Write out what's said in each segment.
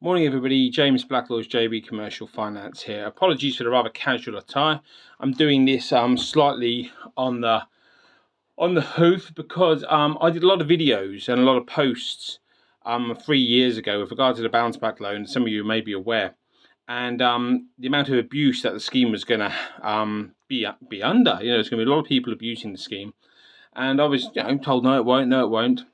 Morning everybody, James Blacklaw's JB Commercial Finance here. Apologies for the rather casual attire. I'm doing this slightly on the hoof because I did a lot of videos and a lot of posts 3 years ago with regard to the bounce back loan. Some of you may be aware, and the amount of abuse that the scheme was going to be under. There's going to be a lot of people abusing the scheme, and I was told no, it won't.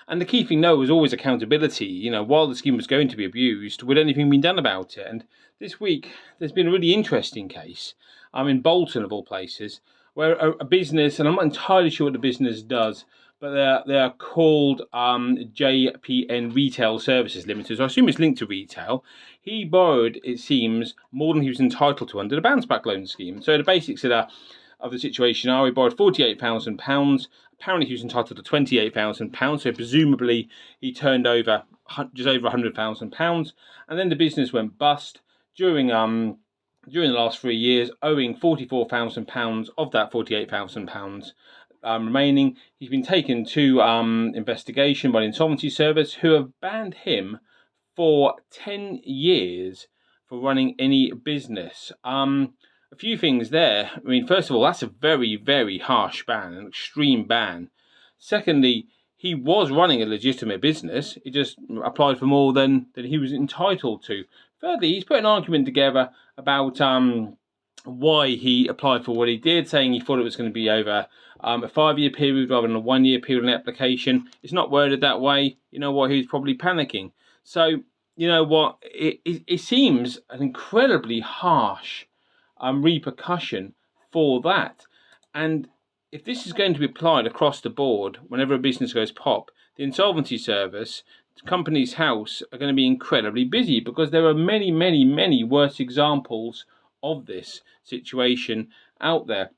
And the key thing, though, was always accountability. While the scheme was going to be abused, would anything been done about it? And this week, there's been a really interesting case. In Bolton, of all places, where a business, and I'm not entirely sure what the business does, but they're called JPN Retail Services Limited. So I assume it's linked to retail. He borrowed, it seems, more than he was entitled to under the bounce back loan scheme. So the basics of the situation are: he borrowed £48,000. Apparently he was entitled to £28,000, so presumably he turned over just over £100,000, and then the business went bust during the last 3 years, owing £44,000 of that £48,000 remaining. He's been taken to investigation by the Insolvency Service, who have banned him for 10 years for running any business. A few things there. First of all, that's a very, very harsh ban, an extreme ban. Secondly, he was running a legitimate business. He just applied for more than he was entitled to. Thirdly, he's put an argument together about why he applied for what he did, saying he thought it was going to be over a 5-year period rather than a 1-year period on the application. It's not worded that way. You know what? He was probably panicking. So, you know what? It seems an incredibly harsh repercussion for that. And if this is going to be applied across the board whenever a business goes pop, the Insolvency Service, Companies House, are going to be incredibly busy, because there are many, many, many worse examples of this situation out there.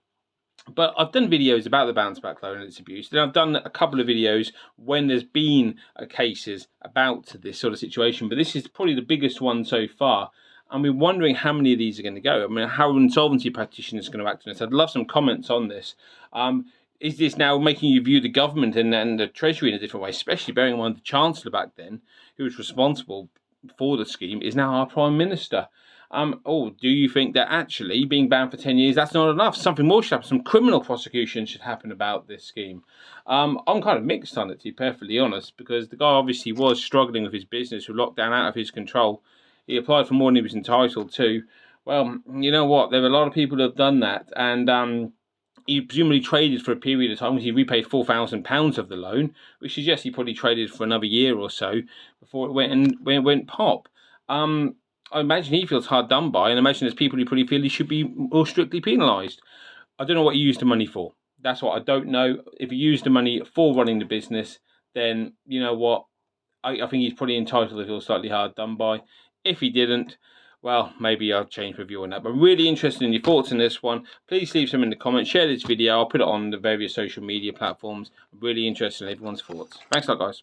But I've done videos about the bounce back loan and its abuse. Then I've done a couple of videos when there's been cases about this sort of situation, but this is probably the biggest one so far. And we're wondering how many of these are going to go. How are insolvency practitioners going to act on this? I'd love some comments on this. Is this now making you view the government and the Treasury in a different way, especially bearing in mind the Chancellor back then, who was responsible for the scheme, is now our Prime Minister? Or do you think that actually being banned for 10 years, that's not enough? Something more should happen. Some criminal prosecution should happen about this scheme. I'm kind of mixed on it, to be perfectly honest, because the guy obviously was struggling with his business with lockdown out of his control. He applied for more than he was entitled to. Well, you know what? There are a lot of people who have done that, and he presumably traded for a period of time, because he repaid £4,000 of the loan, which suggests he probably traded for another year or so before it went pop. I imagine he feels hard done by, and I imagine there's people who probably feel he should be more strictly penalised. I don't know what he used the money for. That's what I don't know. If he used the money for running the business, then you know what? I think he's probably entitled to feel slightly hard done by. If he didn't, well, maybe I'll change my view on that. But I'm really interested in your thoughts on this one. Please leave some in the comments. Share this video. I'll put it on the various social media platforms. I'm really interested in everyone's thoughts. Thanks a lot, guys.